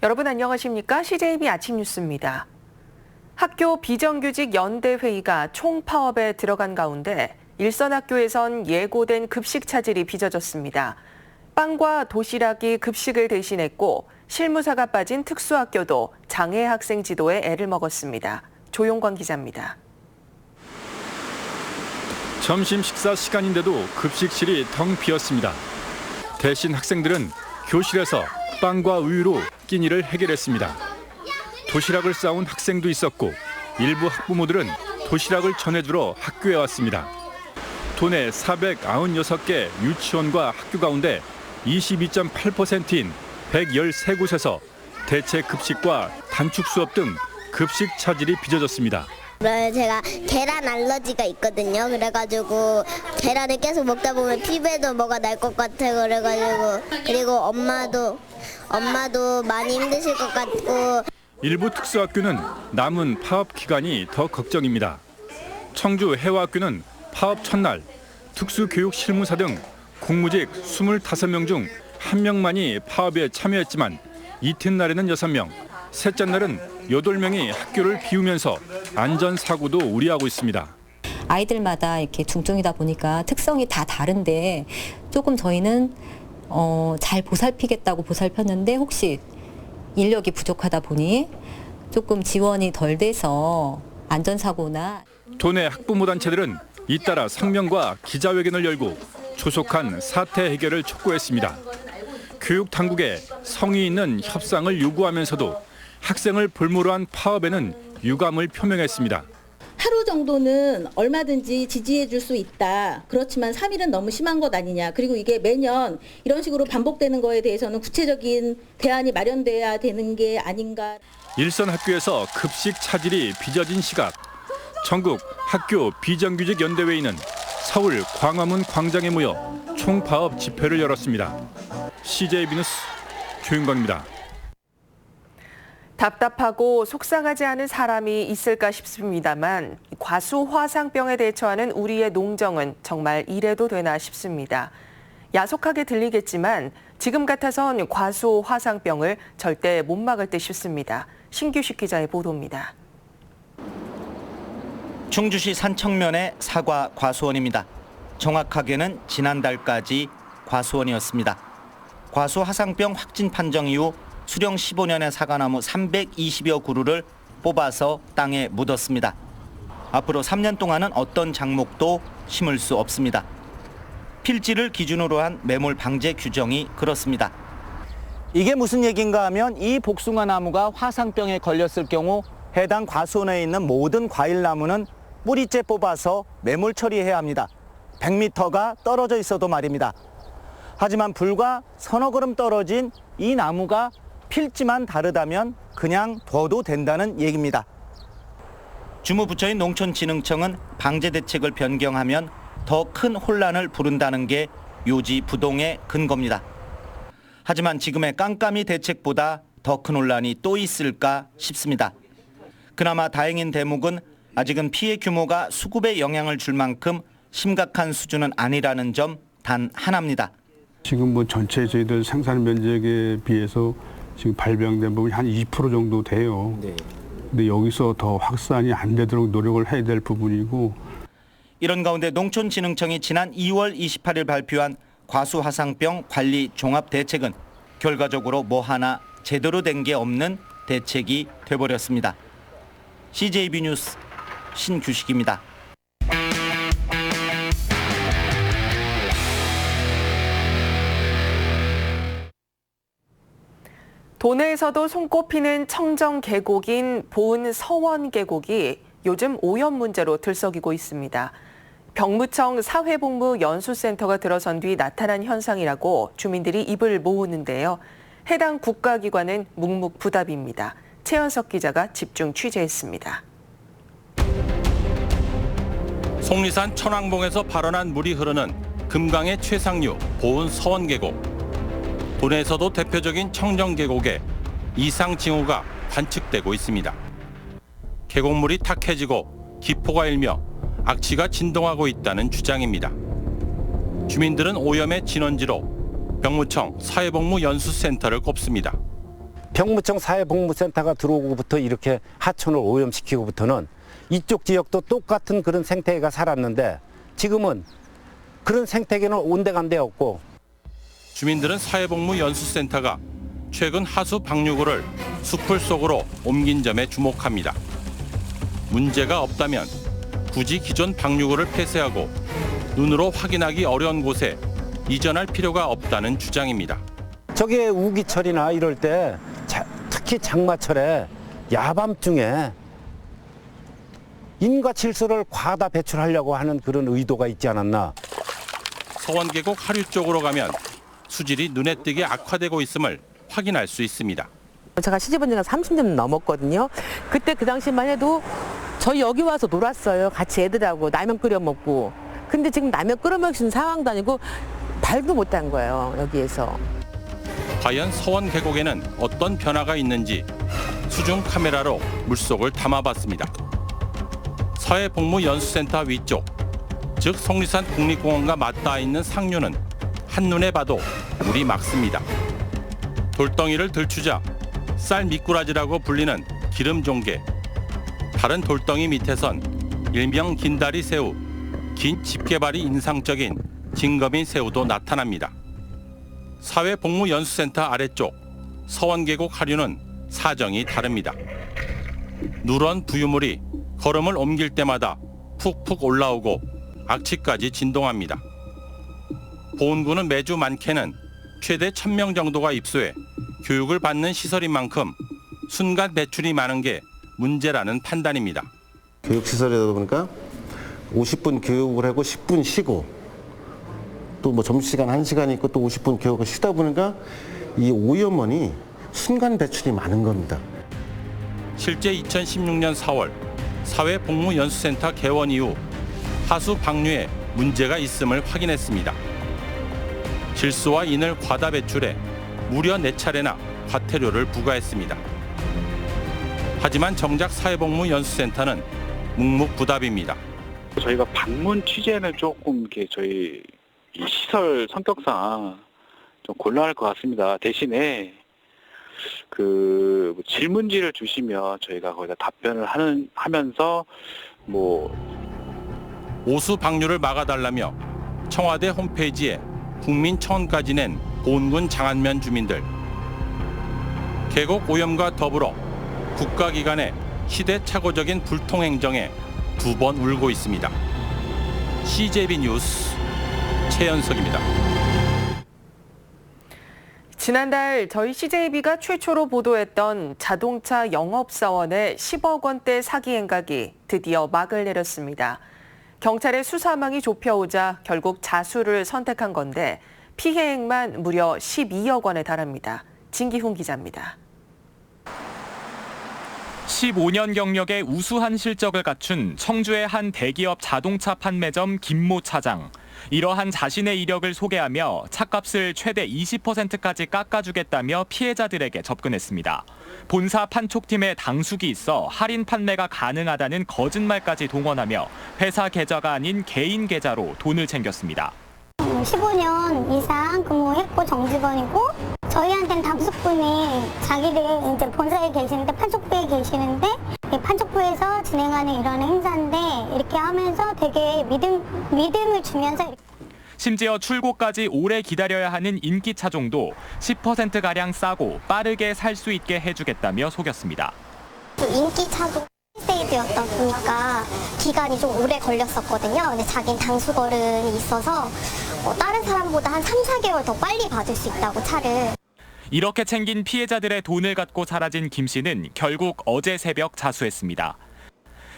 여러분 안녕하십니까? CJB 아침 뉴스입니다. 학교 비정규직 연대회의가 총파업에 들어간 가운데 일선 학교에선 예고된 급식 차질이 빚어졌습니다. 빵과 도시락이 급식을 대신했고 실무사가 빠진 특수학교도 장애 학생 지도에 애를 먹었습니다. 조용관 기자입니다. 점심 식사 시간인데도 급식실이 텅 비었습니다. 대신 학생들은 교실에서 빵과 우유로 끼니를 해결했습니다. 도시락을 싸온 학생도 있었고 일부 학부모들은 도시락을 전해주러 학교에 왔습니다. 도내 496개 유치원과 학교 가운데 22.8%인 113곳에서 대체 급식과 단축 수업 등 급식 차질이 빚어졌습니다. 제가 계란 알러지가 있거든요. 그래가지고 계란을 계속 먹다 보면 피부에도 뭐가 날 것 같아요. 그리고 엄마도 많이 힘드실 것 같고. 일부 특수학교는 남은 파업 기간이 더 걱정입니다. 청주 해화학교는 파업 첫날 특수교육 실무사 등 공무직 25명 중 1명만이 파업에 참여했지만 이튿날에는 6명, 셋째 날은 8명이 학교를 비우면서 안전사고도 우려하고 있습니다. 아이들마다 이렇게 중증이다 보니까 특성이 다 다른데 조금 저희는 잘 보살피겠다고 보살폈는데 혹시 인력이 부족하다 보니 조금 지원이 덜 돼서 안전사고나. 도내 학부모 단체들은 잇따라 성명과 기자회견을 열고 조속한 사태 해결을 촉구했습니다. 교육 당국에 성의 있는 협상을 요구하면서도 학생을 볼모로 한 파업에는 유감을 표명했습니다. 하루 정도는 얼마든지 지지해 줄 수 있다. 그렇지만 3일은 너무 심한 것 아니냐. 그리고 이게 매년 이런 식으로 반복되는 거에 대해서는 구체적인 대안이 마련돼야 되는 게 아닌가. 일선 학교에서 급식 차질이 빚어진 시각. 전국 학교 비정규직 연대회의는 서울 광화문 광장에 모여 총파업 집회를 열었습니다. CJB 뉴스 조윤광입니다. 답답하고 속상하지 않은 사람이 있을까 싶습니다만 과수 화상병에 대처하는 우리의 농정은 정말 이래도 되나 싶습니다. 야속하게 들리겠지만 지금 같아선 과수 화상병을 절대 못 막을 듯 싶습니다. 신규식 기자의 보도입니다. 충주시 산청면의 사과 과수원입니다. 정확하게는 지난달까지 과수원이었습니다. 과수 화상병 확진 판정 이후 수령 15년의 사과나무 320여 그루를 뽑아서 땅에 묻었습니다. 앞으로 3년 동안은 어떤 작목도 심을 수 없습니다. 필지를 기준으로 한 매몰 방제 규정이 그렇습니다. 이게 무슨 얘기인가 하면 이 복숭아 나무가 화상병에 걸렸을 경우 해당 과수원에 있는 모든 과일나무는 뿌리째 뽑아서 매몰 처리해야 합니다. 100m가 떨어져 있어도 말입니다. 하지만 불과 서너 걸음 떨어진 이 나무가 필지만 다르다면 그냥 둬도 된다는 얘기입니다. 주무부처인 농촌진흥청은 방제 대책을 변경하면 더 큰 혼란을 부른다는 게 요지부동의 근거입니다. 하지만 지금의 깜깜이 대책보다 더 큰 혼란이 또 있을까 싶습니다. 그나마 다행인 대목은 아직은 피해 규모가 수급에 영향을 줄 만큼 심각한 수준은 아니라는 점 단 하나입니다. 지금 전체 저희들 생산 면적에 비해서 지금 발병된 부분이 한 20% 정도 돼요. 네. 근데 여기서 더 확산이 안 되도록 노력을 해야 될 부분이고. 이런 가운데 농촌진흥청이 지난 2월 28일 발표한 과수화상병 관리 종합대책은 결과적으로 뭐 하나 제대로 된 게 없는 대책이 돼버렸습니다. CJB 뉴스 신규식입니다. 도내에서도 손꼽히는 청정 계곡인 보은 서원 계곡이 요즘 오염 문제로 들썩이고 있습니다. 병무청 사회복무연수센터가 들어선 뒤 나타난 현상이라고 주민들이 입을 모으는데요. 해당 국가기관은 묵묵부답입니다. 최현석 기자가 집중 취재했습니다. 속리산 천왕봉에서 발원한 물이 흐르는 금강의 최상류 보은 서원 계곡. 도내에서도 대표적인 청정 계곡에 이상 징후가 관측되고 있습니다. 계곡물이 탁해지고 기포가 일며 악취가 진동하고 있다는 주장입니다. 주민들은 오염의 진원지로 병무청 사회복무연수센터를 꼽습니다. 병무청 사회복무센터가 들어오고부터 이렇게 하천을 오염시키고부터는 이쪽 지역도 똑같은 그런 생태계가 살았는데 지금은 그런 생태계는 온데간데 없고. 주민들은 사회복무연수센터가 최근 하수 방류구를 숲을 속으로 옮긴 점에 주목합니다. 문제가 없다면 굳이 기존 방류구를 폐쇄하고 눈으로 확인하기 어려운 곳에 이전할 필요가 없다는 주장입니다. 저게 우기철이나 이럴 때 특히 장마철에 야밤중에 인과질소를 과다 배출하려고 하는 그런 의도가 있지 않았나. 서원계곡 하류 쪽으로 가면 수질이 눈에 띄게 악화되고 있음을 확인할 수 있습니다. 제가 시집 온 지가 30년 넘었거든요. 그때 그 당시만 해도 저희 여기 와서 놀았어요. 같이 애들하고 라면 끓여 먹고. 근데 지금 라면 끓여 먹을 수 있는 상황도 아니고 발도 못 한 거예요, 여기에서. 과연 서원계곡에는 어떤 변화가 있는지 수중 카메라로 물속을 담아봤습니다. 사회복무연수센터 위쪽, 즉 속리산 국립공원과 맞닿아 있는 상류는 한눈에 봐도 물이 맑습니다. 돌덩이를 들추자 쌀 미꾸라지라고 불리는 기름종개, 다른 돌덩이 밑에선 일명 긴다리 새우, 긴 집게발이 인상적인 징거민 새우도 나타납니다. 사회복무연수센터 아래쪽 서원계곡 하류는 사정이 다릅니다. 누런 부유물이 걸음을 옮길 때마다 푹푹 올라오고 악취까지 진동합니다. 보은구는 매주 많게는 최대 1000명 정도가 입소해 교육을 받는 시설인 만큼 순간 배출이 많은 게 문제라는 판단입니다. 교육시설이다 보니까 50분 교육을 하고 10분 쉬고 또 뭐 점심시간 1시간이 있고 또 50분 교육을 쉬다 보니까 이 오염원이 순간 배출이 많은 겁니다. 실제 2016년 4월 사회복무연수센터 개원 이후 하수 방류에 문제가 있음을 확인했습니다. 질소와 인을 과다 배출해 무려 4차례나 과태료를 부과했습니다. 하지만 정작 사회복무연수센터는 묵묵부답입니다. 저희가 방문 취재는 조금 이렇게 저희 이 시설 성격상 좀 곤란할 것 같습니다. 대신에 그 질문지를 주시면 저희가 거기다 답변을 하면서 오수 방류를 막아달라며 청와대 홈페이지에 국민청원까지 낸 보은군 장안면 주민들. 계곡 오염과 더불어 국가기관의 시대착오적인 불통행정에 2번 울고 있습니다. CJB 뉴스 최연석입니다. 지난달 저희 CJB가 최초로 보도했던 자동차 영업사원의 10억 원대 사기 행각이 드디어 막을 내렸습니다. 경찰의 수사망이 좁혀오자 결국 자수를 선택한 건데 피해액만 무려 12억 원에 달합니다. 진기훈 기자입니다. 15년 경력의 우수한 실적을 갖춘 청주의 한 대기업 자동차 판매점 김모 차장. 이러한 자신의 이력을 소개하며 차값을 최대 20%까지 깎아주겠다며 피해자들에게 접근했습니다. 본사 판촉팀에 당숙이 있어 할인 판매가 가능하다는 거짓말까지 동원하며 회사 계좌가 아닌 개인 계좌로 돈을 챙겼습니다. 15년 이상 근무했고 정직원이고 저희한테는 당숙분이 자기들 이제 본사에 계시는데 판촉부에 계시는데 판촉부에서 진행하는 이런 행사인데 이렇게 하면서 되게 믿음을 주면서 심지어 출고까지 오래 기다려야 하는 인기 차종도 10%가량 싸고 빠르게 살 수 있게 해주겠다며 속였습니다. 인기 차종 세일이었다 보니까 기간이 좀 오래 걸렸었거든요. 근데 자기는 당숙 어른이 있어서 다른 사람보다 한 3, 4개월 더 빨리 받을 수 있다고 차를. 이렇게 챙긴 피해자들의 돈을 갖고 사라진 김 씨는 결국 어제 새벽 자수했습니다.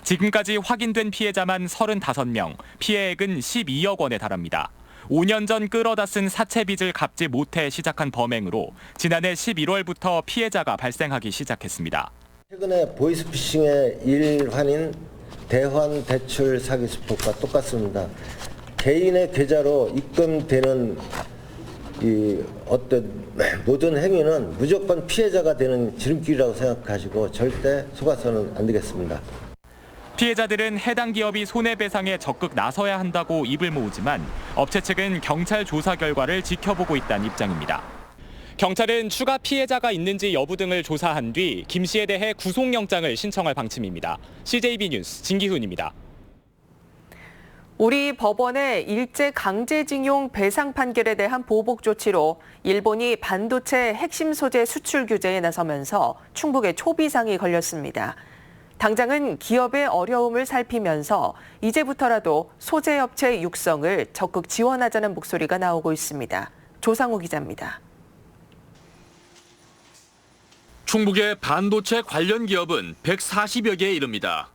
지금까지 확인된 피해자만 35명, 피해액은 12억 원에 달합니다. 5년 전 끌어다 쓴 사채 빚을 갚지 못해 시작한 범행으로 지난해 11월부터 피해자가 발생하기 시작했습니다. 최근에 보이스피싱의 일환인 대환 대출 사기 수법과 똑같습니다. 개인의 계좌로 입금되는 이 어떤 모든 행위는 무조건 피해자가 되는 지름길이라고 생각하시고 절대 속아서는 안 되겠습니다. 피해자들은 해당 기업이 손해배상에 적극 나서야 한다고 입을 모으지만 업체 측은 경찰 조사 결과를 지켜보고 있다는 입장입니다. 경찰은 추가 피해자가 있는지 여부 등을 조사한 뒤 김 씨에 대해 구속영장을 신청할 방침입니다. CJB 뉴스 진기훈입니다. 우리 법원의 일제 강제징용 배상 판결에 대한 보복 조치로 일본이 반도체 핵심 소재 수출 규제에 나서면서 충북에 초비상이 걸렸습니다. 당장은 기업의 어려움을 살피면서 이제부터라도 소재업체 육성을 적극 지원하자는 목소리가 나오고 있습니다. 조상우 기자입니다. 충북의 반도체 관련 기업은 140여 개에 이릅니다.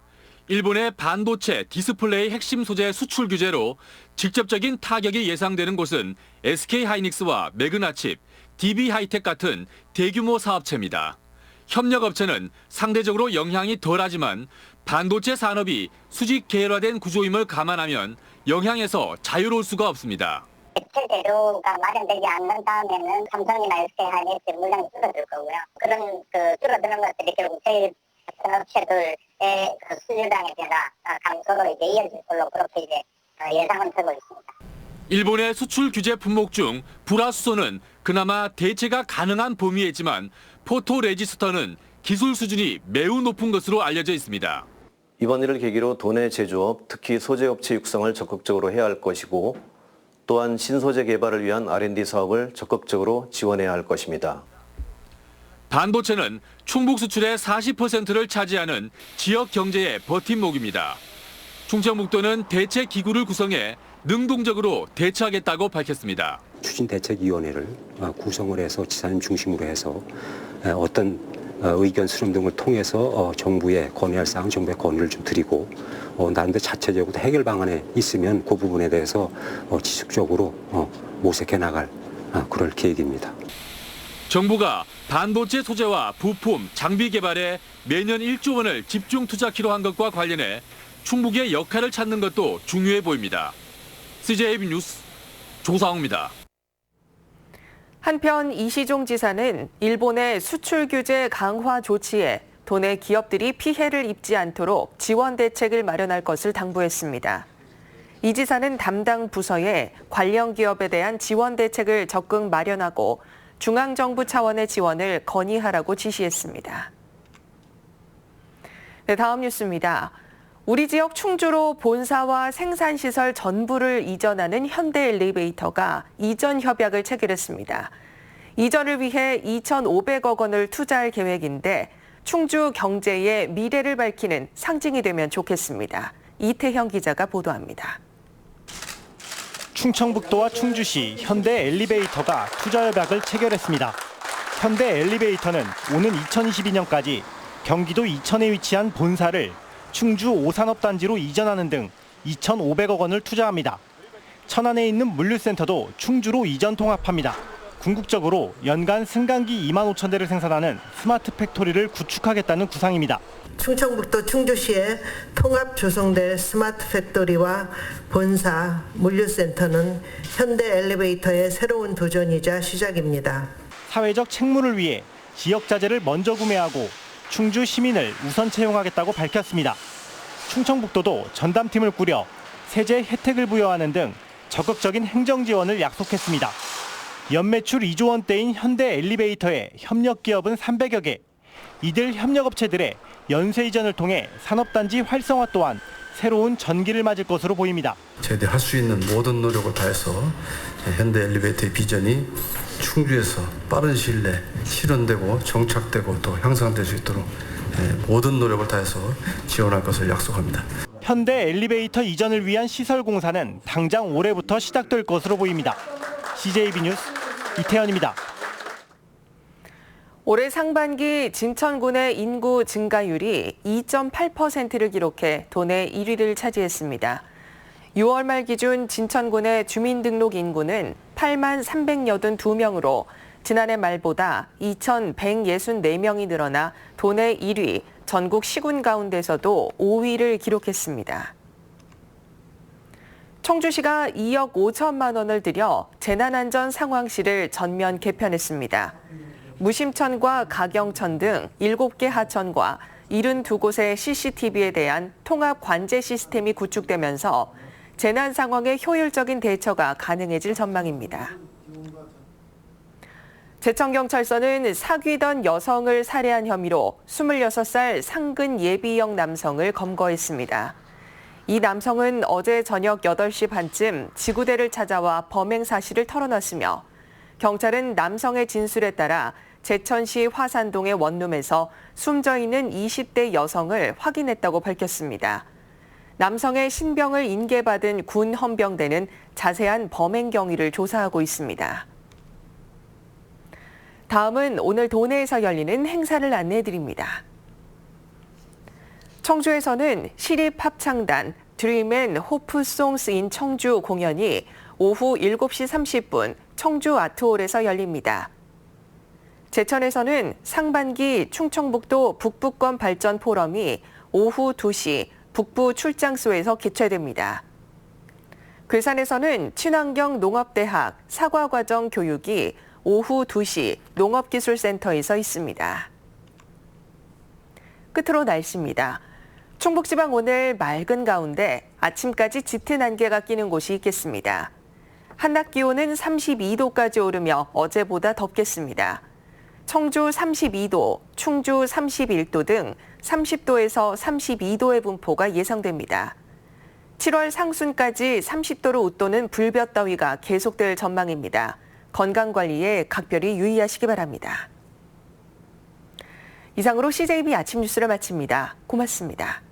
일본의 반도체 디스플레이 핵심 소재 수출 규제로 직접적인 타격이 예상되는 곳은 SK하이닉스와 매그나칩, DB하이텍 같은 대규모 사업체입니다. 협력업체는 상대적으로 영향이 덜하지만 반도체 산업이 수직 계열화된 구조임을 감안하면 영향에서 자유로울 수가 없습니다. 액체 재료가 마련되지 않는 다음에는 삼성이나 SK하이닉스 물량이 줄어들 거고요. 그런 줄어드는 것들이 결국 제일 업체들의 수주량의 변화, 감소로 이어질 걸로 그렇게 예상은 되고 있습니다. 일본의 수출 규제 품목 중 불화수소는 그나마 대체가 가능한 범위이지만 포토레지스터는 기술 수준이 매우 높은 것으로 알려져 있습니다. 이번 일을 계기로 도내 제조업, 특히 소재업체 육성을 적극적으로 해야 할 것이고 또한 신소재 개발을 위한 R&D 사업을 적극적으로 지원해야 할 것입니다. 반도체는 충북 수출의 40%를 차지하는 지역 경제의 버팀목입니다. 충청북도는 대체 기구를 구성해 능동적으로 대처하겠다고 밝혔습니다. 추진대책위원회를 구성을 해서 지사님 중심으로 해서 어떤 의견 수렴 등을 통해서 정부에 건의할 사항 정부에 건의를 좀 드리고 나름대로 자체적으로 해결 방안에 있으면 그 부분에 대해서 지속적으로 모색해 나갈 그럴 계획입니다. 정부가 반도체 소재와 부품, 장비 개발에 매년 1조 원을 집중 투자키로 한 것과 관련해 충북의 역할을 찾는 것도 중요해 보입니다. CJB 뉴스 조상우입니다. 한편 이시종 지사는 일본의 수출 규제 강화 조치에 도내 기업들이 피해를 입지 않도록 지원 대책을 마련할 것을 당부했습니다. 이 지사는 담당 부서에 관련 기업에 대한 지원 대책을 적극 마련하고 중앙정부 차원의 지원을 건의하라고 지시했습니다. 네, 다음 뉴스입니다. 우리 지역 충주로 본사와 생산시설 전부를 이전하는 현대엘리베이터가 이전 협약을 체결했습니다. 이전을 위해 2,500억 원을 투자할 계획인데 충주 경제의 미래를 밝히는 상징이 되면 좋겠습니다. 이태형 기자가 보도합니다. 충청북도와 충주시 현대엘리베이터가 투자협약을 체결했습니다. 현대엘리베이터는 오는 2022년까지 경기도 이천에 위치한 본사를 충주 오산업단지로 이전하는 등 2,500억 원을 투자합니다. 천안에 있는 물류센터도 충주로 이전 통합합니다. 궁극적으로 연간 승강기 2만 5천 대를 생산하는 스마트 팩토리를 구축하겠다는 구상입니다. 충청북도 충주시에 통합 조성될 스마트 팩토리와 본사, 물류센터는 현대엘리베이터의 새로운 도전이자 시작입니다. 사회적 책무를 위해 지역자재를 먼저 구매하고 충주 시민을 우선 채용하겠다고 밝혔습니다. 충청북도도 전담팀을 꾸려 세제 혜택을 부여하는 등 적극적인 행정 지원을 약속했습니다. 연매출 2조 원대인 현대엘리베이터의 협력기업은 300여 개. 이들 협력업체들의 연쇄 이전을 통해 산업단지 활성화 또한 새로운 전기를 맞을 것으로 보입니다. 저희들이 할 수 있는 모든 노력을 다해서 현대엘리베이터의 비전이 충주에서 빠른 시일 내 실현되고 정착되고 또 향상될 수 있도록 모든 노력을 다해서 지원할 것을 약속합니다. 현대엘리베이터 이전을 위한 시설 공사는 당장 올해부터 시작될 것으로 보입니다. CJB 뉴스 이태현입니다. 올해 상반기 진천군의 인구 증가율이 2.8%를 기록해 도내 1위를 차지했습니다. 6월 말 기준 진천군의 주민등록 인구는 8만 382명으로 지난해 말보다 2,164명이 늘어나 도내 1위, 전국 시군 가운데서도 5위를 기록했습니다. 청주시가 2억 5천만 원을 들여 재난안전 상황실을 전면 개편했습니다. 무심천과 가경천 등 7개 하천과 72곳의 CCTV에 대한 통합 관제 시스템이 구축되면서 재난 상황의 효율적인 대처가 가능해질 전망입니다. 제천경찰서는 사귀던 여성을 살해한 혐의로 26살 상근 예비역 남성을 검거했습니다. 이 남성은 어제 저녁 8시 반쯤 지구대를 찾아와 범행 사실을 털어놨으며 경찰은 남성의 진술에 따라 제천시 화산동의 원룸에서 숨져 있는 20대 여성을 확인했다고 밝혔습니다. 남성의 신병을 인계받은 군 헌병대는 자세한 범행 경위를 조사하고 있습니다. 다음은 오늘 도내에서 열리는 행사를 안내해드립니다. 청주에서는 시립합창단 드림 앤 호프송스 인 청주 공연이 오후 7시 30분 청주 아트홀에서 열립니다. 제천에서는 상반기 충청북도 북부권 발전 포럼이 오후 2시 북부 출장소에서 개최됩니다. 괴산에서는 친환경 농업대학 사과과정 교육이 오후 2시 농업기술센터에서 있습니다. 끝으로 날씨입니다. 충북지방 오늘 맑은 가운데 아침까지 짙은 안개가 끼는 곳이 있겠습니다. 한낮 기온은 32도까지 오르며 어제보다 덥겠습니다. 청주 32도, 충주 31도 등 30도에서 32도의 분포가 예상됩니다. 7월 상순까지 30도로 웃도는 불볕더위가 계속될 전망입니다. 건강관리에 각별히 유의하시기 바랍니다. 이상으로 CJB 아침 뉴스를 마칩니다. 고맙습니다.